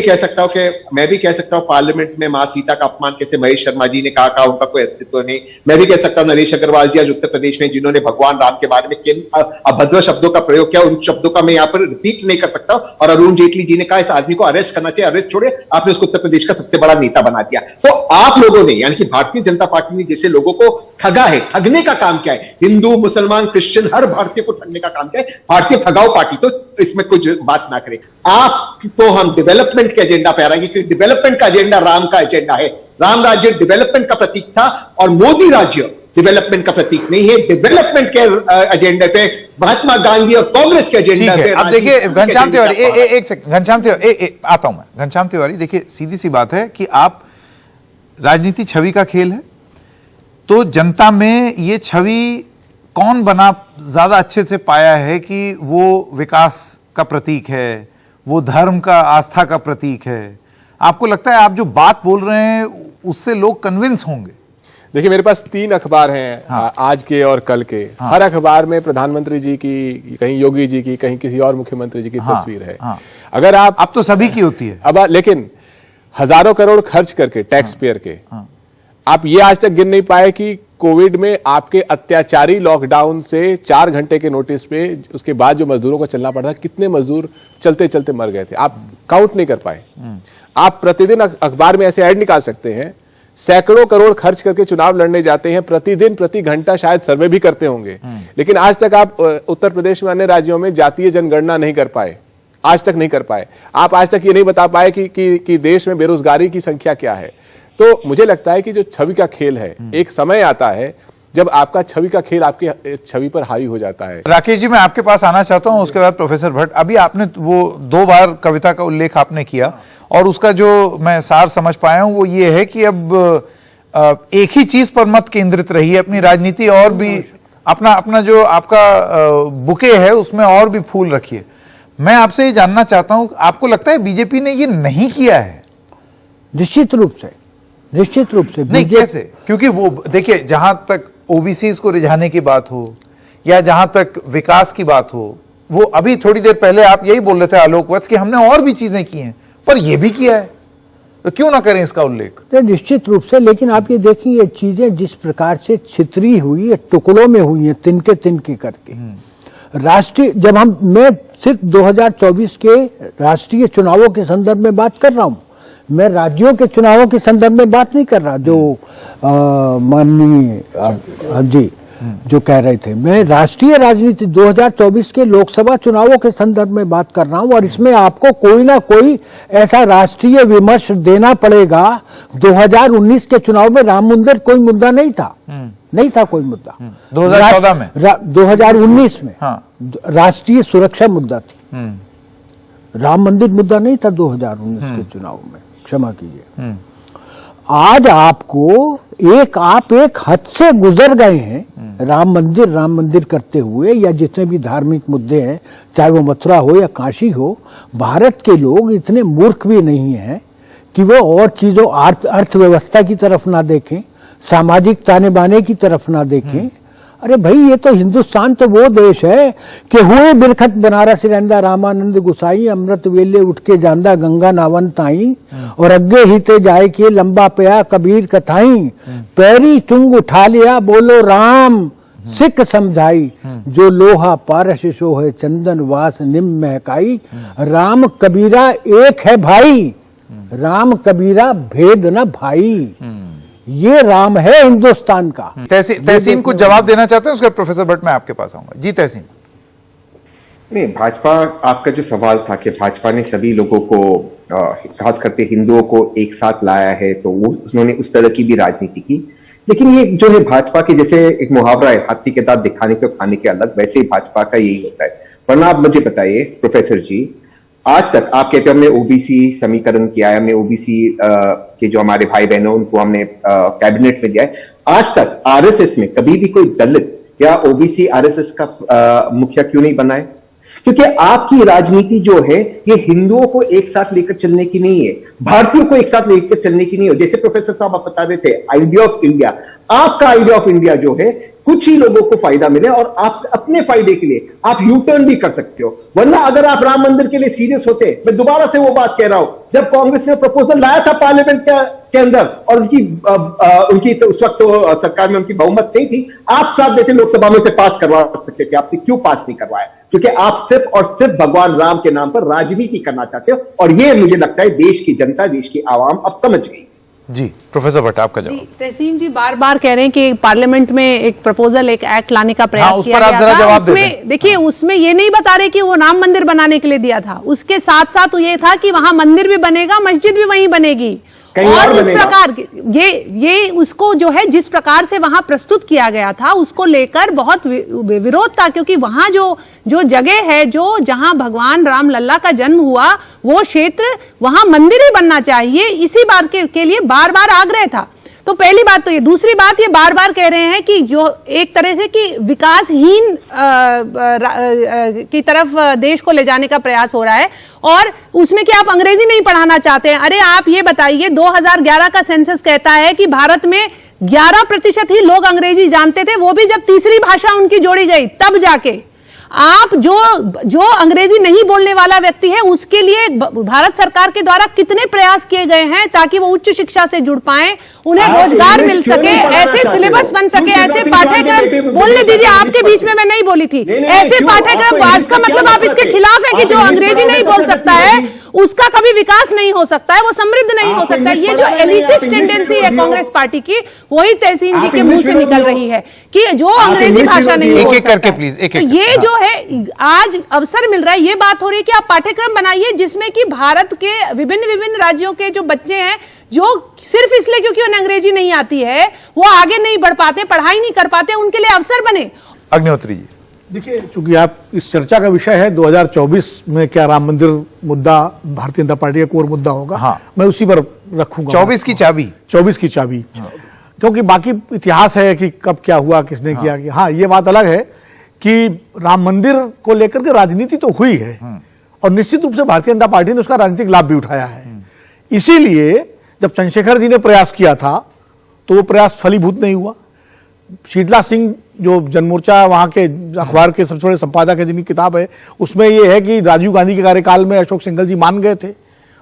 Speaker 5: कह सकता हूं पार्लियामेंट में मां सीता का अपमान कैसे महेश शर्मा जी ने कहा उनका कोई अस्तित्व नहीं। मैं भी कह सकता हूं नरेश अग्रवाल जी आज उत्तर प्रदेश में जिन्होंने भगवान राम के बारे में किन अभद्र शब्दों का प्रयोग किया, उन शब्दों का मैं यहां पर रिपीट नहीं कर सकता। और अरुण जेटली जी ने कहा इस आदमी को अरेस्ट करना चाहिए, अरेस्ट छोड़े, आपने उसको उत्तर प्रदेश का सबसे बड़ा नेता बना दिया। तो आप लोगों ने, यानी कि भारतीय जनता पार्टी ने जैसे लोगों को ठगा है, ठगने का काम क्या है, हिंदू मुसलमान क्रिश्चियन हर भारतीय को ठगने का काम क्या है, भारतीय ठगाऊ पार्टी, तो इसमें कुछ बात ना करें। आप तो हम डेवलपमेंट के एजेंडा पे आ रहे हैं, क्योंकि डेवलपमेंट का एजेंडा राम का एजेंडा है। राम राज्य डेवलपमेंट का प्रतीक था और मोदी राज्य डेवलपमेंट का प्रतीक नहीं है। डेवलपमेंट के एजेंडे पे महात्मा गांधी और कांग्रेस के एजेंडा पे।
Speaker 2: अब देखिए घनश्याम तिवारी, एक सेकंड घनश्याम तिवारी, आता हूं मैं। घनश्याम तिवारी, देखिए सीधी सी बात है कि आप, राजनीति छवि का खेल है, तो जनता में ये छवि कौन बना ज्यादा अच्छे से पाया है कि वो विकास का प्रतीक है, वो धर्म का, आस्था का प्रतीक है? आपको लगता है आप जो बात बोल रहे हैं उससे लोग कन्विंस होंगे?
Speaker 4: देखिए, मेरे पास 3 अखबार हैं, आज के और कल के। हर अखबार में प्रधानमंत्री जी की, कहीं योगी जी की, कहीं किसी और मुख्यमंत्री जी की तस्वीर है। अगर आप,
Speaker 2: अब तो सभी की होती है,
Speaker 4: अब लेकिन हजारों करोड़ खर्च करके टैक्स पेयर के, आप ये आज तक गिन नहीं पाए कि कोविड में आपके अत्याचारी लॉकडाउन से 4 घंटे के नोटिस पे उसके बाद जो मजदूरों को चलना पड़ा, कितने मजदूर चलते चलते मर गए थे, आप काउंट नहीं कर पाए। आप प्रतिदिन अखबार में ऐसे ऐड निकाल सकते हैं, सैकड़ों करोड़ खर्च करके चुनाव लड़ने जाते हैं, प्रतिदिन प्रति घंटा शायद सर्वे भी करते होंगे, लेकिन आज तक आप उत्तर प्रदेश में अन्य राज्यों में जातीय जनगणना नहीं कर पाए, आज तक नहीं कर पाए। आप आज तक ये नहीं बता पाए कि देश में बेरोजगारी की संख्या क्या है। तो मुझे लगता है कि जो छवि का खेल है, एक समय आता है जब आपका छवि का खेल आपकी छवि पर हावी हो जाता है।
Speaker 2: राकेश जी, मैं आपके पास आना चाहता हूं, उसके बाद प्रोफेसर भट्ट। अभी आपने वो 2 बार कविता का उल्लेख आपने किया, और उसका जो मैं सार समझ पाया हूं वो ये है कि अब एक ही चीज पर मत केंद्रित रहिए, अपनी राजनीति और भी अपना जो आपका बुके है उसमें और भी फूल रखिए। मैं आपसे ये जानना चाहता हूं, आपको लगता है बीजेपी ने ये नहीं किया है?
Speaker 7: निश्चित रूप से
Speaker 2: नहीं, कैसे? क्योंकि वो देखिए, जहां तक ओबीसीज को रिझाने की बात हो या जहां तक विकास की बात हो, वो अभी थोड़ी देर पहले आप यही बोल रहे थे आलोक वत्स कि हमने और भी चीजें की हैं, पर ये भी किया है, तो क्यों ना करें इसका उल्लेख?
Speaker 7: निश्चित रूप से, लेकिन आप ये देखिए ये चीजें जिस प्रकार से छितरी हुई है, टुकड़ों में हुई है, तिनके करके। राष्ट्रीय, जब मैं सिर्फ 2024 के राष्ट्रीय चुनावों के संदर्भ में बात कर रहा हूं, मैं राज्यों के चुनावों के संदर्भ में बात नहीं कर रहा, जो माननीय जी जो कह रहे थे। मैं राष्ट्रीय राजनीति 2024 के लोकसभा चुनावों के संदर्भ में बात कर रहा हूं, और इसमें आपको कोई ना कोई ऐसा राष्ट्रीय विमर्श देना पड़ेगा। 2019 के चुनाव में राम मंदिर कोई मुद्दा नहीं था, नहीं था कोई मुद्दा।
Speaker 2: 2014 में,
Speaker 7: 2019 में राष्ट्रीय सुरक्षा मुद्दा थी, राम मंदिर मुद्दा नहीं था 2019 के चुनाव में, क्षमा कीजिए। आज आपको आप एक हद से गुजर गए हैं राम मंदिर करते हुए, या जितने भी धार्मिक मुद्दे हैं, चाहे वो मथुरा हो या काशी हो। भारत के लोग इतने मूर्ख भी नहीं हैं कि वो और चीजों, अर्थव्यवस्था की तरफ ना देखें, सामाजिक ताने बाने की तरफ ना देखें। अरे भाई, ये तो हिंदुस्तान तो वो देश है कि हुए बिरखत बनारस रहंदा रामानंद गुसाई, अमृत वेले उठ के जांदा गंगा नावन ताई, और अग्गे ही ते जाए के लंबा पया कबीर कथाई, पैरी चुंग उठा लिया बोलो राम सिख समझाई, जो लोहा पारस सो है चंदन वास निम महकाई, राम कबीरा एक है भाई, राम कबीरा भेद न भाई, ये राम है हिंदुस्तान का।
Speaker 2: तहसीन कुछ जवाब देना चाहते हैं, उसके प्रोफेसर भट्ट मैं आपके पास आऊंगा। जी तहसीन।
Speaker 5: नहीं, भाजपा, आपका जो सवाल था कि भाजपा ने सभी लोगों को खास करके हिंदुओं को एक साथ लाया है, तो वो उन्होंने उस तरह की भी राजनीति की। लेकिन ये जो है भाजपा के, जैसे एक मुहावरा है, हाथी के दांत दिखाने के खाने के अलग, वैसे ही भाजपा का यही होता है। वरना आप मुझे बताइए प्रोफेसर जी, आज तक आप कहते हैं हमने ओबीसी समीकरण किया है, हमने ओबीसी के जो हमारे भाई बहनों उनको हमने कैबिनेट में दिया है, आज तक आरएसएस में कभी भी कोई दलित या ओबीसी आरएसएस का मुखिया क्यों नहीं बना है? क्योंकि आपकी राजनीति जो है ये हिंदुओं को एक साथ लेकर चलने की नहीं है, भारतीयों को एक साथ लेकर चलने की नहीं है। जैसे प्रोफेसर साहब आप बता रहे थे आइडिया ऑफ इंडिया, आपका आइडिया ऑफ इंडिया जो है कुछ ही लोगों को फायदा मिले और आप अपने फायदे के लिए आप यू टर्न भी कर सकते हो। वरना अगर आप राम मंदिर के लिए सीरियस होते, मैं दोबारा से वो बात कह रहा हूं, जब कांग्रेस ने प्रपोजल लाया था पार्लियामेंट के अंदर और उनकी तो उस वक्त तो सरकार में उनकी बहुमत नहीं थी, आप साथ देते लोकसभा में से पास करवा सकते थे। आपने क्यों पास नहीं करवाया? क्योंकि आप सिर्फ और सिर्फ भगवान राम के नाम पर राजनीति करना चाहते हो, और ये मुझे लगता है देश की जनता, देश की आवाम अब समझ गई।
Speaker 2: जी प्रोफेसर भट्ट आपका जवाब।
Speaker 6: तहसीन जी बार बार कह रहे हैं कि पार्लियामेंट में एक प्रपोजल, एक एक्ट लाने का प्रयास
Speaker 2: उस
Speaker 6: किया
Speaker 2: पर आप
Speaker 6: गया
Speaker 2: जरा
Speaker 6: था।
Speaker 2: जवाब दे
Speaker 6: उसमें
Speaker 2: दें।
Speaker 6: देखिए, उसमें ये नहीं बता रहे कि वो राम मंदिर बनाने के लिए दिया था, उसके साथ साथ तो ये था कि वहां मंदिर भी बनेगा, मस्जिद भी वहीं बनेगी, और इस प्रकार ये उसको जो है जिस प्रकार से वहां प्रस्तुत किया गया था उसको लेकर बहुत विरोध था, क्योंकि वहां जो जगह है, जो जहां भगवान राम लल्ला का जन्म हुआ, वो क्षेत्र, वहां मंदिर ही बनना चाहिए, इसी बात के लिए बार बार आग्रह था। तो पहली बात तो ये, दूसरी बात ये बार बार कह रहे हैं कि जो एक तरह से कि विकासहीन की तरफ देश को ले जाने का प्रयास हो रहा है, और उसमें कि आप अंग्रेजी नहीं पढ़ाना चाहते हैं। अरे आप ये बताइए, 2011 का सेंसस कहता है कि भारत में 11% ही लोग अंग्रेजी जानते थे, वो भी जब तीसरी भाषा उनकी जोड़ी गई तब जाके। आप जो अंग्रेजी नहीं बोलने वाला व्यक्ति है उसके लिए भारत सरकार के द्वारा कितने प्रयास किए गए हैं ताकि वो उच्च शिक्षा से जुड़ पाए, उन्हें रोजगार मिल सके, ऐसे सिलेबस बन सके, ऐसे पाठ्यक्रम। बोलने दीजिए, आपके बीच में मैं नहीं बोली थी। ऐसे पाठ्यक्रम, आज का मतलब आप इसके खिलाफ है कि जो अंग्रेजी नहीं बोल सकता है उसका कभी विकास नहीं हो सकता है, वो समृद्ध नहीं हो सकता है। ये जो एलिटिस्ट टेंडेंसी है कांग्रेस पार्टी की, वही तहसीन जी के मुंह से निकल रही है कि जो अंग्रेजी भाषा नहीं बोल सकता।
Speaker 2: करके प्लीज,
Speaker 6: तो ये जो है आज अवसर मिल रहा है, ये बात हो रही है कि आप पाठ्यक्रम बनाइए जिसमें कि भारत के विभिन्न राज्यों के जो बच्चे हैं, जो सिर्फ इसलिए क्योंकि उन्हें अंग्रेजी नहीं आती है वो आगे नहीं बढ़ पाते, पढ़ाई नहीं कर पाते, उनके लिए अवसर बने।
Speaker 2: अग्निहोत्री जी
Speaker 8: देखिए, चूंकि आप इस चर्चा का विषय है 2024 में क्या राम मंदिर मुद्दा भारतीय जनता पार्टी का कोर मुद्दा होगा,
Speaker 2: हाँ।
Speaker 8: मैं उसी पर रखूंगा।
Speaker 2: 24 की चाबी,
Speaker 8: 24 की चाबी, क्योंकि बाकी इतिहास है कि कब क्या हुआ, किसने किया। कि हाँ, ये बात अलग है कि राम मंदिर को लेकर के राजनीति तो हुई है, और निश्चित रूप से भारतीय जनता पार्टी ने उसका राजनीतिक लाभ भी उठाया है। इसीलिए जब चंद्रशेखर जी ने प्रयास किया था तो वो प्रयास फलीभूत नहीं हुआ। शीतला सिंह जो जनमोर्चा वहां के अखबार के सबसे बड़े संपादक है, जिनकी किताब है, उसमें यह है कि राजीव गांधी के कार्यकाल में अशोक सिंघल जी मान गए थे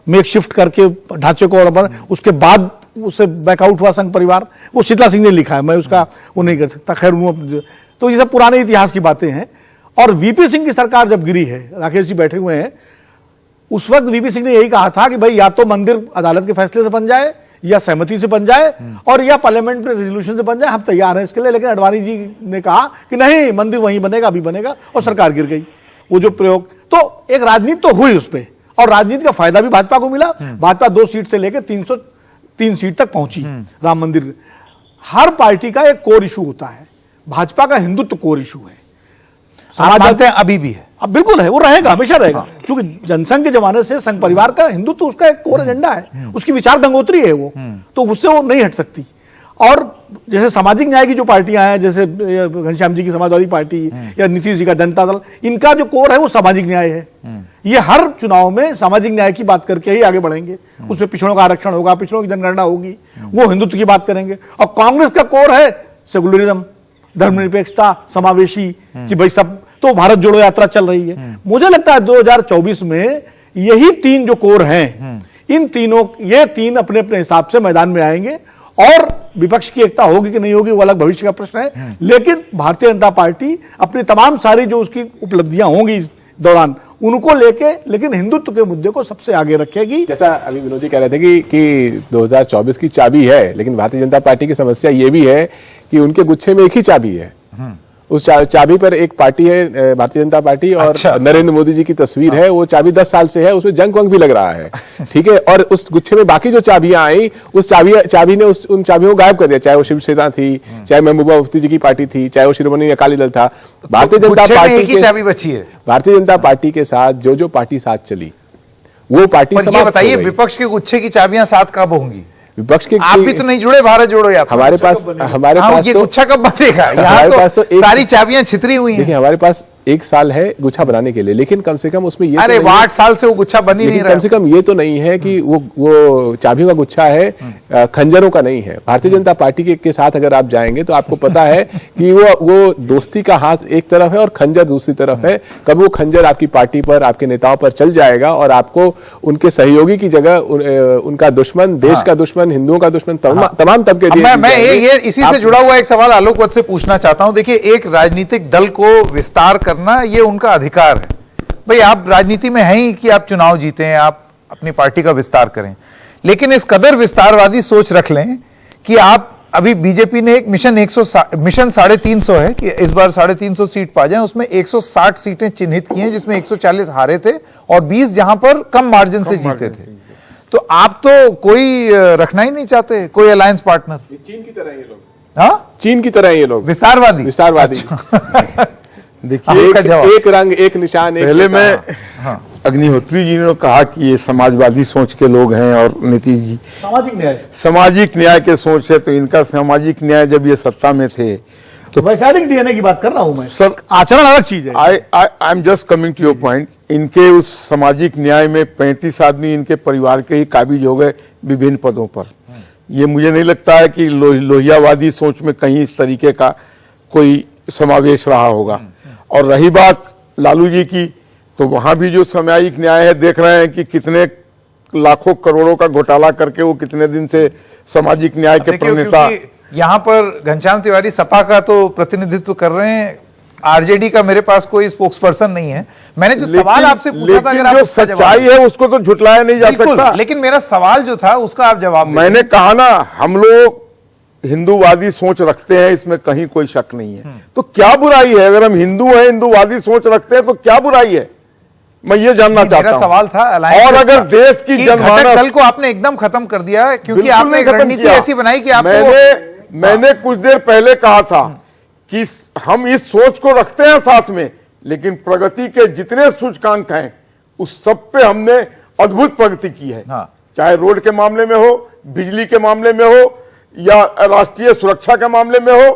Speaker 8: मेक शिफ्ट करके ढांचे को, और उसके बाद उससे बैकआउट हुआ संघ परिवार। वो शीतला सिंह ने लिखा है, मैं उसका वो नहीं कर सकता। खैर, तो ये सब पुराने इतिहास की बातें हैं। और वीपी सिंह की सरकार जब गिरी है, राकेश जी बैठे हुए हैं, उस वक्त वीपी सिंह ने यही कहा था कि भाई या तो मंदिर अदालत के फैसले से बन जाए, या सहमति से बन जाए, और या पार्लियामेंट में रेजोल्यूशन से बन जाए, हम तैयार हैं इसके लिए। लेकिन अडवाणी जी ने कहा कि नहीं, मंदिर वहीं बनेगा, अभी बनेगा, और सरकार गिर गई। वो जो प्रयोग, तो एक राजनीति तो हुई उस पर, और राजनीति का फायदा भी भाजपा को मिला। भाजपा 2 सीट से लेकर 303 सीट तक पहुंची। राम मंदिर हर पार्टी का एक कोर इशू होता है, भाजपा का हिंदुत्व कोर इशू है।
Speaker 2: मानते हैं अभी भी है,
Speaker 8: अब बिल्कुल है, वो रहेगा, हमेशा रहेगा। क्योंकि जनसंघ के जमाने से संघ परिवार का हिंदुत्व उसका एक कोर एजेंडा है, उसकी विचार गंगोत्री है वो, तो उससे वो नहीं हट सकती। और जैसे सामाजिक न्याय की जो पार्टियां हैं, जैसे घनश्याम जी की समाजवादी पार्टी या नीतीश जी का जनता दल, इनका जो कोर है वो सामाजिक न्याय है। ये हर चुनाव में सामाजिक न्याय की बात करके ही आगे बढ़ेंगे। उसमें पिछड़ों का आरक्षण होगा, पिछड़ों की जनगणना होगी, वो हिंदुत्व की बात करेंगे। और कांग्रेस का कोर है सेकुलरिज्म, धर्मनिरपेक्षता, समावेशी, कि भाई सब, तो भारत जोड़ो यात्रा चल रही है। मुझे लगता है 2024 में यही तीन जो कोर हैं, इन तीनों, ये तीन अपने अपने हिसाब से मैदान में आएंगे, और विपक्ष की एकता होगी कि नहीं होगी वो अलग भविष्य का प्रश्न है। लेकिन भारतीय जनता पार्टी अपनी तमाम सारी जो उसकी उपलब्धियां होंगी इस दौरान, उनको लेके, लेकिन हिंदुत्व के मुद्दे को सबसे आगे रखेगी।
Speaker 4: जैसा अभी विनोद जी कह रहे थे कि 2024 की चाबी है, लेकिन भारतीय जनता पार्टी की समस्या ये भी है कि उनके गुच्छे में एक ही चाबी है। उस चाबी पर एक पार्टी है, भारतीय जनता पार्टी, और
Speaker 2: अच्छा।
Speaker 4: नरेंद्र मोदी जी की तस्वीर है। वो चाबी 10 साल से है, उसमें जंग वंग भी लग रहा है, ठीक है। और उस गुच्छे में बाकी जो चाबियां आई, उस चाबी ने उन चाबियों को गायब कर दिया। चाहे वो शिवसेना थी, चाहे महबूबा मुफ्ती जी की पार्टी थी, चाहे वो शिरोमणि अकाली दल था। भारतीय जनता पार्टी की
Speaker 2: चाबी बची है।
Speaker 4: भारतीय जनता पार्टी के साथ जो पार्टी साथ चली, वो पार्टी
Speaker 2: पर ये बताइए, विपक्ष के गुच्छे की चाबियां साथ कब होंगी?
Speaker 4: विपक्ष के,
Speaker 2: आप भी तो नहीं जुड़े भारत जोड़ो यात्रा।
Speaker 4: हमारे पास
Speaker 2: ये गुच्छा कब बनेगा? यहाँ तो सारी चाबियां छितरी हुई हैं।
Speaker 4: देखिए, हमारे पास 1 साल है गुच्छा बनाने के लिए, लेकिन कम से कम उसमें ये,
Speaker 2: अरे 8 साल से वो गुच्छा बन ही नहीं रहा।
Speaker 4: कम से कम ये तो नहीं है कि वो चाबियों का गुच्छा है, खंजरों का नहीं है। भारतीय जनता पार्टी के साथ अगर आप जाएंगे तो आपको पता है कि वो दोस्ती का हाथ एक तरफ है और खंजर दूसरी तरफ है। कब वो खंजर आपकी पार्टी पर, आपके नेताओं पर चल जाएगा और आपको उनके सहयोगी की जगह उनका दुश्मन, देश का दुश्मन, हिंदुओं का दुश्मन, तमाम तबके।
Speaker 2: मैं ये इसी से जुड़ा हुआ एक सवाल आलोक वत्स से पूछना चाहता हूं। देखिए, एक राजनीतिक दल को विस्तार करना ये उनका अधिकार है। भाई, आप राजनीति में हैं ही कि आप चुनाव जीतें, आप अपनी पार्टी का विस्तार करें, लेकिन इस कदर विस्तारवादी सोच रख लें कि आप, अभी बीजेपी ने एक मिशन 350 है कि इस बार 350 सीट पा जाएं, उसमें 160 सीटें चिन्हित की हैं, जिसमें 140 हारे थे और 20 जहां पर कम मार्जिन से जीते थे। तो आप तो कोई रखना ही नहीं चाहते, कोई अलायंस पार्टनर।
Speaker 4: चीन की तरह ये लोग,
Speaker 2: हाँ,
Speaker 4: चीन की तरह ये लोग
Speaker 2: विस्तारवादी।
Speaker 3: देखिए,
Speaker 4: एक रंग, एक निशान,
Speaker 3: पहले मैं, अग्निहोत्री जी ने कहा कि ये समाजवादी सोच के लोग हैं, और नीतीश जी सामाजिक न्याय के सोच है। तो इनका सामाजिक न्याय, जब ये सत्ता में थे
Speaker 8: तो वैचारिक डीएनए की बात कर रहा हूं मैं सर, आचरण अलग चीज है।
Speaker 3: I am just coming to your point. इनके उस सामाजिक न्याय में 35 आदमी इनके परिवार के ही काबिज हो गए विभिन्न पदों पर। ये मुझे नहीं लगता है कि लोहियावादी सोच में कहीं इस तरीके का कोई समावेश रहा होगा। और रही बात लालू जी की, तो वहां भी जो सामाजिक न्याय है, देख रहे हैं कि कितने लाखों करोड़ों का घोटाला करके वो कितने दिन से सामाजिक न्याय के प्रणेता।
Speaker 2: यहां पर घनश्याम तिवारी सपा का तो प्रतिनिधित्व कर रहे हैं, आरजेडी का मेरे पास कोई स्पोक्सपर्सन नहीं है। मैंने जो सवाल आपसे पूछा था, अगर आप
Speaker 3: जो सच्चाई है उसको तो झुटलाया नहीं जा सकता।
Speaker 2: लेकिन मेरा सवाल जो था उसका आप जवाब,
Speaker 3: मैंने कहा ना, हम लोग हिंदूवादी सोच रखते हैं, इसमें कहीं कोई शक नहीं है। तो क्या बुराई है अगर हम हिंदू हैं, हिंदूवादी सोच रखते हैं, तो क्या बुराई है? मैं ये जानना चाहता हूं।
Speaker 2: सवाल था
Speaker 3: और अगर देश की जनमानस,
Speaker 2: दल को आपने एकदम खत्म कर दिया, क्योंकि आपने एक रणनीति ऐसी बनाई कि
Speaker 3: मैंने कुछ देर पहले कहा था कि हम इस सोच को रखते हैं साथ में, लेकिन प्रगति के जितने सूचकांक हैं उस सब पे हमने अद्भुत प्रगति की है। चाहे रोड के मामले में हो, बिजली के मामले में हो, या राष्ट्रीय सुरक्षा के मामले में हो,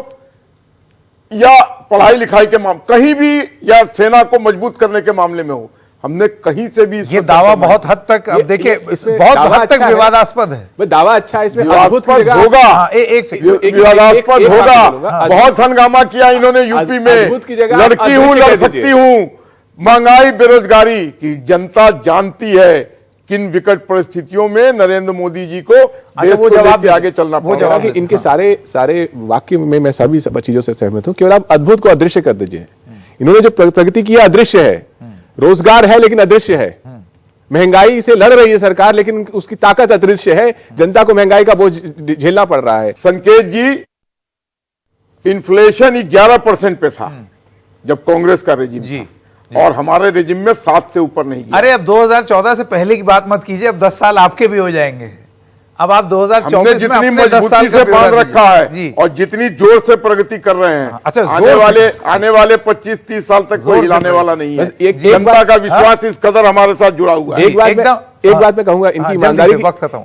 Speaker 3: या पढ़ाई लिखाई के मामले, कहीं भी, या सेना को मजबूत करने के मामले में हो, हमने कहीं से भी
Speaker 2: ये दावा बहुत हद तक, अब देखिए, बहुत हद तक विवादास्पद है।
Speaker 4: दावा अच्छा है, इसमें
Speaker 3: विवादास्पद होगा, विवादास्पद होगा। बहुत हंगामा किया इन्होंने यूपी में, लड़की हूं, लड़ सकती हूं, महंगाई, बेरोजगारी की जनता जानती है किन विकट परिस्थितियों में नरेंद्र मोदी जी को वो जवाब के आगे चलना पड़ेगा।
Speaker 4: इनके सारे वाक्य में मैं सभी चीजों से सहमत हूं। केवल आप अद्भुत को अदृश्य कर दीजिए। इन्होंने जो प्रगति की है अदृश्य है, रोजगार है लेकिन अदृश्य है, महंगाई से लड़ रही है सरकार लेकिन उसकी ताकत अदृश्य है, जनता को महंगाई का बोझ झेलना पड़ रहा है।
Speaker 3: संकेत जी, इन्फ्लेशन 11% पे था जब कांग्रेस का रेजिम जी, और हमारे रेजिम में 7 से ऊपर नहीं गया।
Speaker 2: अरे अब 2014 से पहले की बात मत कीजिए, अब 10 साल आपके भी हो जाएंगे। अब आप 2024 में
Speaker 3: जितनी मजबूती से बांध रखा है और जितनी जोर से प्रगति कर रहे हैं,
Speaker 2: अच्छा,
Speaker 3: आने वाले 25-30 साल तक कोई हिलाने वाला नहीं है। जनता का विश्वास इस कदर हमारे साथ जुड़ा हुआ है।
Speaker 4: एक बात मैं कहूंगा, इनकी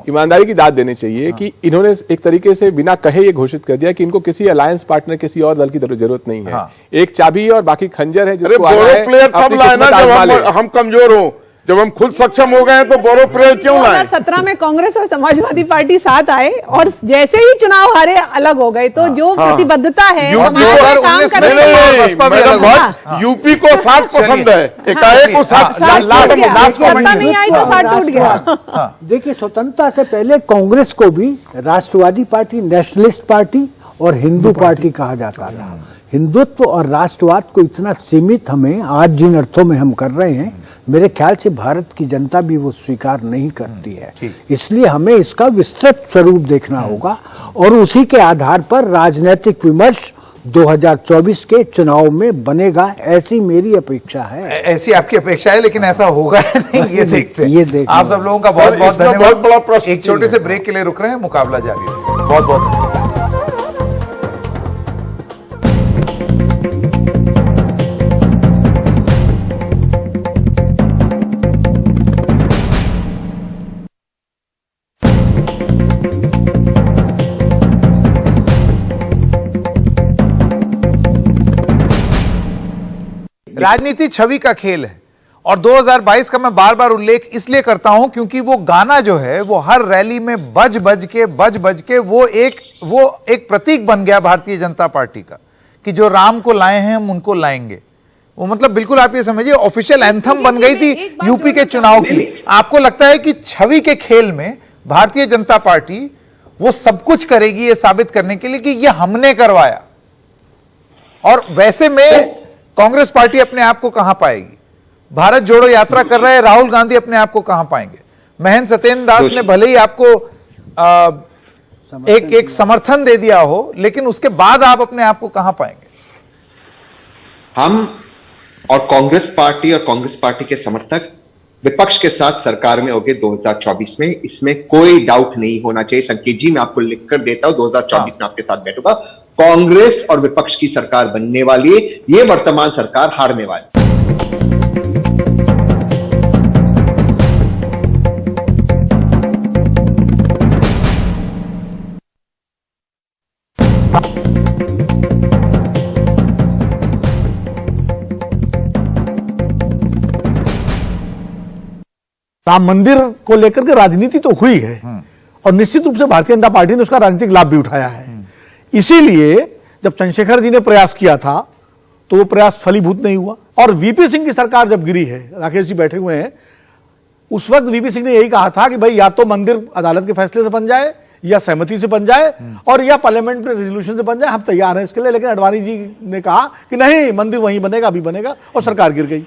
Speaker 4: ईमानदारी की दाद देनी चाहिए कि इन्होंने एक तरीके से बिना कहे ये घोषित कर दिया कि इनको किसी अलायंस पार्टनर, किसी और दल की जरूरत नहीं है। एक चाबी और बाकी खंजर है जिसको
Speaker 3: प्लेयर सब लाए ना, जब हम कमजोर हो। जब हम खुद सक्षम हो गए हैं तो गौरव परेड क्यों लाए?
Speaker 6: 2017 में कांग्रेस और समाजवादी पार्टी साथ आए और जैसे ही चुनाव हारे अलग हो गए, तो जो प्रतिबद्धता है हमारे काम करने की,
Speaker 3: यूपी को साथ पसंद है, एकाएक को साथ
Speaker 6: नहीं आई तो साथ टूट गया।
Speaker 7: देखिए, स्वतंत्रता से पहले कांग्रेस को भी राष्ट्रवादी पार्टी, नेशनलिस्ट पार्टी और हिंदू पार्टी कहा जाता था। हिंदुत्व और राष्ट्रवाद को इतना सीमित हमें आज जिन अर्थों में हम कर रहे हैं, मेरे ख्याल से भारत की जनता भी वो स्वीकार नहीं करती है। इसलिए हमें इसका विस्तृत स्वरूप देखना होगा और उसी के आधार पर राजनीतिक विमर्श 2024 के चुनाव में बनेगा, ऐसी मेरी अपेक्षा है।
Speaker 2: ऐसी आपकी अपेक्षा है, लेकिन ऐसा होगा नहीं, ये देखते हैं।
Speaker 7: ये देखते
Speaker 2: आप सब लोगों का बहुत बहुत
Speaker 3: इसमें
Speaker 2: धन्यवाद।
Speaker 3: बहुत बड़ा प्रश्न
Speaker 2: एक छोटे से ब्रेक के लिए रुक रहे हैं, मुकाबला जारी है। बहुत बहुत राजनीति छवि का खेल है और 2022 का मैं बार बार उल्लेख इसलिए करता हूं क्योंकि वो गाना जो है वो हर रैली में बज बज के वो एक प्रतीक बन गया भारतीय जनता पार्टी का कि जो राम को लाए हैं हम उनको लाएंगे। वो मतलब बिल्कुल आप ये समझिए ऑफिशियल एंथम बन गई थी यूपी के चुनाव की। आपको लगता है कि छवि के खेल में भारतीय जनता पार्टी वो सब कुछ करेगी ये साबित करने के लिए कि ये हमने करवाया, और वैसे में कांग्रेस पार्टी अपने आप को कहां पाएगी? भारत जोड़ो यात्रा कर रहे राहुल गांधी अपने आप को कहां पाएंगे? महेंद्र सत्येंद्र दास ने भले ही आपको एक समर्थन दे दिया हो, लेकिन उसके बाद आप अपने आप को कहां पाएंगे?
Speaker 5: हम और कांग्रेस पार्टी के समर्थक विपक्ष के साथ सरकार में होंगे 2024 में, इसमें कोई डाउट नहीं होना चाहिए। संकेत जी, मैं आपको लिखकर देता हूं, 2024 में आपके साथ बैठूंगा। कांग्रेस और विपक्ष की सरकार बनने वाली है, ये वर्तमान सरकार हारने वाली।
Speaker 8: राम मंदिर को लेकर के राजनीति तो हुई है और निश्चित रूप से भारतीय जनता पार्टी ने उसका राजनीतिक लाभ भी उठाया है। इसीलिए जब चंद्रशेखर जी ने प्रयास किया था तो वो प्रयास फलीभूत नहीं हुआ, और वीपी सिंह की सरकार जब गिरी है, राकेश जी बैठे हुए हैं, उस वक्त वीपी सिंह ने यही कहा था कि भाई या तो मंदिर अदालत के फैसले से बन जाए या सहमति से बन जाए और या पार्लियामेंट में रेजोल्यूशन से बन जाए, हम तैयार हैं इसके लिए। लेकिन अडवाणी जी ने कहा कि नहीं, मंदिर वहीं बनेगा, अभी बनेगा, और सरकार गिर गई।